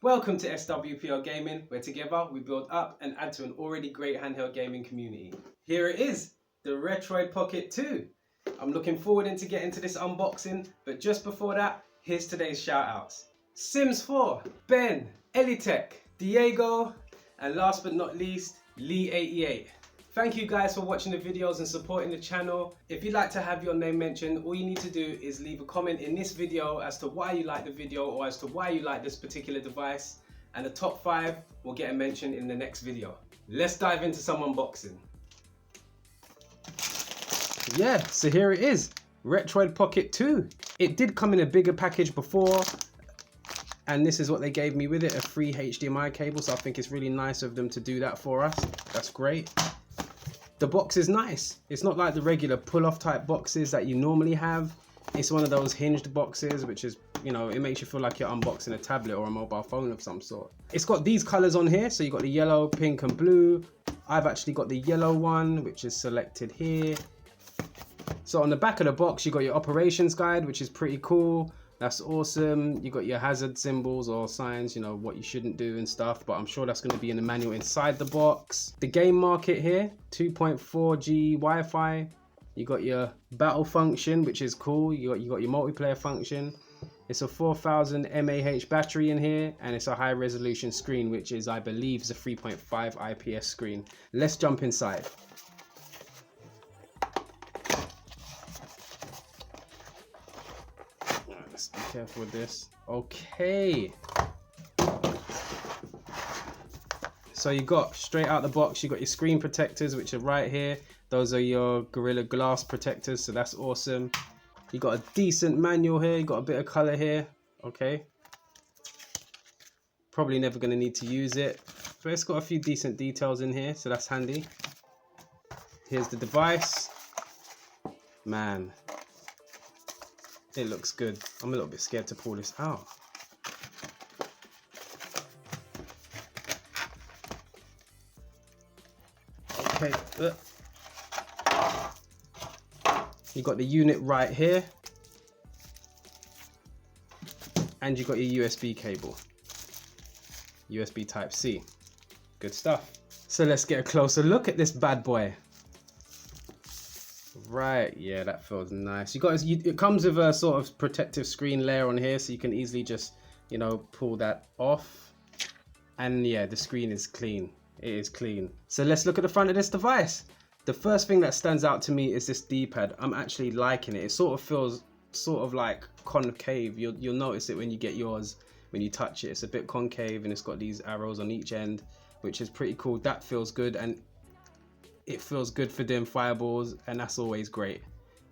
Welcome to SWPL Gaming, where together we build up and add to an already great handheld gaming community. Here it is, the Retroid Pocket 2. I'm looking forward to getting into this unboxing, but just before that, here's today's shoutouts. Sims 4, Ben, Elitech, Diego, and last but not least, Lee88. Thank you guys for watching the videos and supporting the channel. If you'd like to have your name mentioned, all you need to do is leave a comment in this video as to why you like the video or as to why you like this particular device, and the top 5 will get a mention in the next video. Let's dive into some unboxing. Yeah, so here it is, Retroid Pocket 2. It did come in a bigger package before, and this is what they gave me with it, a free HDMI cable, so I think it's really nice of them to do that for us. That's great. The box is nice. It's not like the regular pull-off type boxes that you normally have. It's one of those hinged boxes, which is, you know, it makes you feel like you're unboxing a tablet or a mobile phone of some sort. It's got these colors on here. So you got the yellow, pink and blue. I've actually got the yellow one, which is selected here. So on the back of the box, you got your operations guide, which is pretty cool. That's awesome. You got your hazard symbols or signs, you know, what you shouldn't do and stuff, but I'm sure that's going to be in the manual inside the box. The game market here, 2.4G Wi-Fi. You got your battle function, which is cool. You got your multiplayer function. It's a 4000 mAh battery in here, and it's a high resolution screen, which is, I believe, is a 3.5 IPS screen. Let's jump inside. Let's be careful with this. Okay. So you got, straight out the box, you got your screen protectors, which are right here. Those are your Gorilla Glass protectors, so that's awesome. You got a decent manual here. You got a bit of color here. Okay. Probably never going to need to use it, but it's got a few decent details in here, so that's handy. Here's the device. Man, it looks good. I'm a little bit scared to pull this out. Okay. You got the unit right here, and you got your USB cable, USB type C. Good stuff. So let's get a closer look at this bad boy. Right, yeah, that feels nice. It comes with a sort of protective screen layer on here, so you can easily just, you know, pull that off. And yeah, the screen is clean. It is clean. So let's look at the front of this device. The first thing that stands out to me is this D-pad. I'm actually liking it. It sort of feels sort of like concave. You'll notice it when you get yours, when you touch it. It's a bit concave and it's got these arrows on each end, which is pretty cool. That feels good, and it feels good for doing fireballs, and that's always great.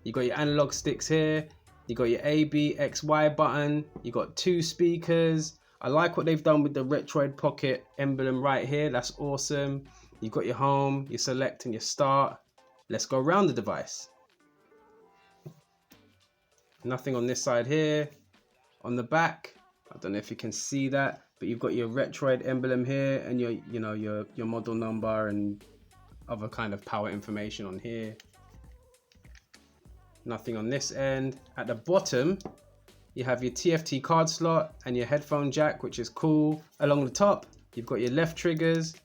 You got your analog sticks here. You got your A, B, X, Y button. You got 2 speakers. I like what they've done with the Retroid Pocket emblem right here. That's awesome. You've got your home, your select and your start. Let's go around the device. Nothing on this side here. On the back, I don't know if you can see that, but you've got your Retroid emblem here and your model number and other kind of power information on here. Nothing on this end. At the bottom, you have your TFT card slot and your headphone jack, which is cool. Along the top, you've got your left triggers.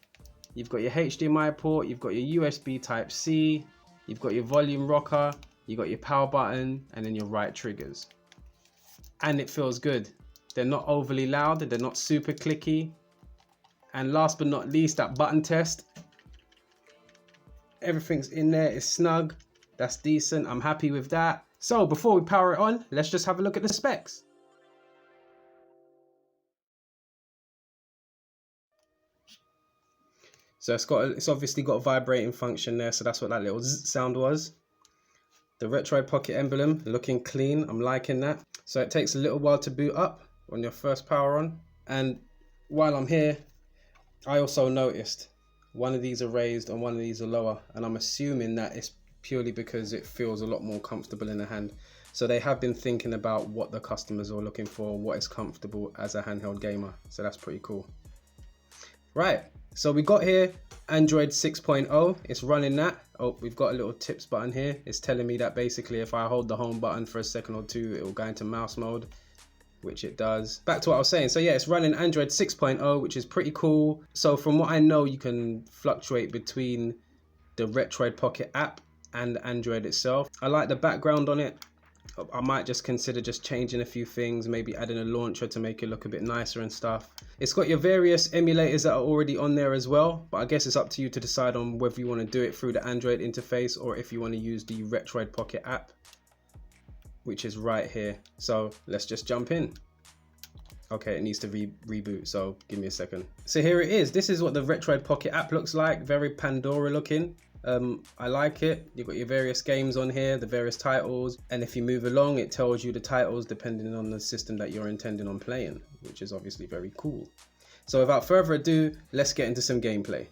You've got your HDMI port, you've got your USB type C, you've got your volume rocker, you've got your power button, and then your right triggers. And it feels good. They're not overly loud, they're not super clicky. And last but not least, that button test. Everything's in there, it's snug, that's decent, I'm happy with that. So before we power it on, let's just have a look at the specs. So it's obviously got a vibrating function there, so that's what that little zzz sound was. The Retroid Pocket emblem looking clean, I'm liking that. So it takes a little while to boot up on your first power on. And while I'm here, I also noticed one of these are raised and one of these are lower, and I'm assuming that it's purely because it feels a lot more comfortable in the hand. So they have been thinking about what the customers are looking for, what is comfortable as a handheld gamer. So that's pretty cool. Right, so we got here Android 6.0, it's running that. Oh, we've got a little tips button here. It's telling me that basically if I hold the home button for a second or two, it will go into mouse mode. which it does. Back to what I was saying. So yeah, it's running Android 6.0, which is pretty cool. So from what I know, you can fluctuate between the Retroid Pocket app and Android itself. I like the background on it. I might just consider just changing a few things, maybe adding a launcher to make it look a bit nicer and stuff. It's got your various emulators that are already on there as well, but I guess it's up to you to decide on whether you want to do it through the Android interface or if you want to use the Retroid Pocket app, which is right here. So let's just jump in. Okay, it needs to reboot, so give me a second. So here it is. This is what the Retroid Pocket app looks like, very Pandora looking. I like it. You've got your various games on here, the various titles, and if you move along, it tells you the titles depending on the system that you're intending on playing, which is obviously very cool. So without further ado, let's get into some gameplay.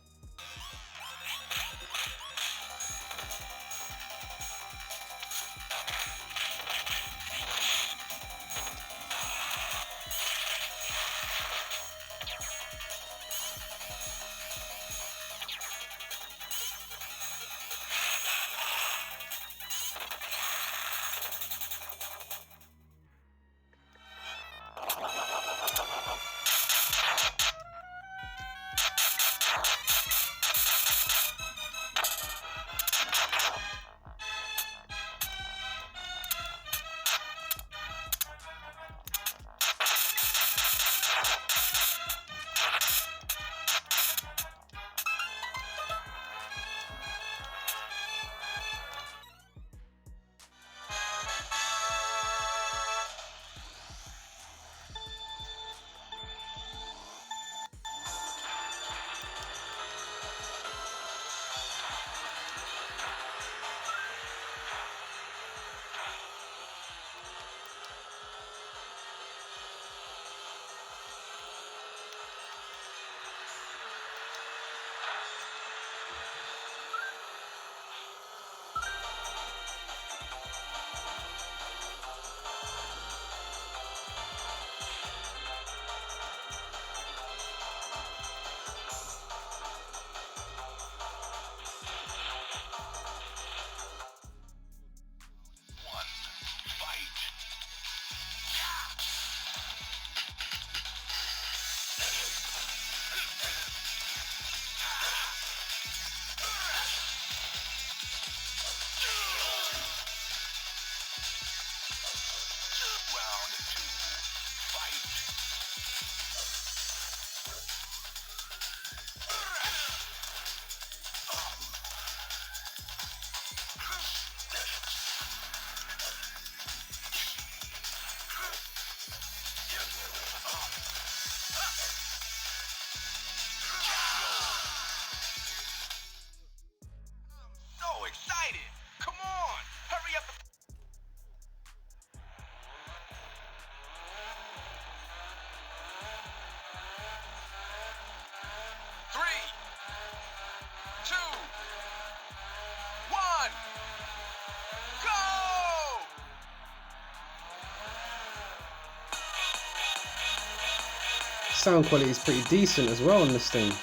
Sound quality is pretty decent as well on this thing. 3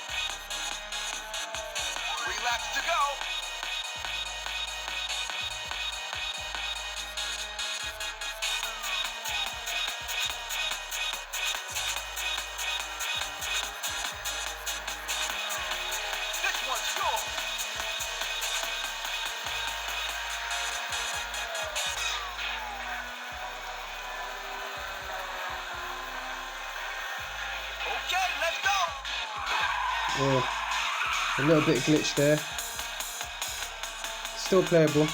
laps to go. This one's yours. Okay, let's go. Yeah, a little bit glitched there. Still playable.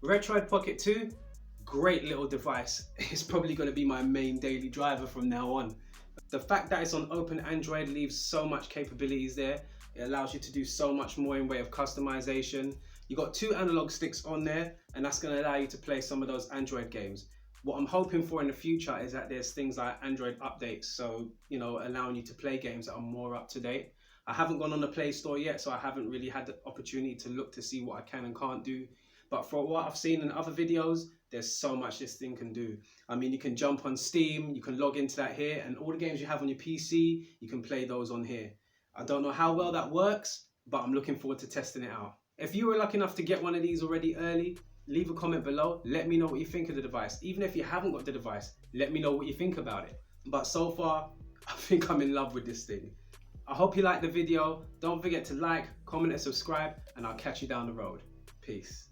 Retroid Pocket 2, great little device. It's probably going to be my main daily driver from now on. The fact that it's on Open Android leaves so much capabilities there. It allows you to do so much more in way of customization. You got 2 analog sticks on there, and that's going to allow you to play some of those Android games. What I'm hoping for in the future is that there's things like Android updates, so allowing you to play games that are more up to date. I haven't gone on the Play Store yet, so I haven't really had the opportunity to look to see what I can and can't do. But for what I've seen in other videos, there's so much this thing can do. I mean, you can jump on Steam, you can log into that here, and all the games you have on your PC, you can play those on here. I don't know how well that works, but I'm looking forward to testing it out. If you were lucky enough to get one of these already early, leave a comment below. Let me know what you think of the device. Even if you haven't got the device, let me know what you think about it. But so far, I think I'm in love with this thing. I hope you liked the video. Don't forget to like, comment and subscribe, and I'll catch you down the road. Peace.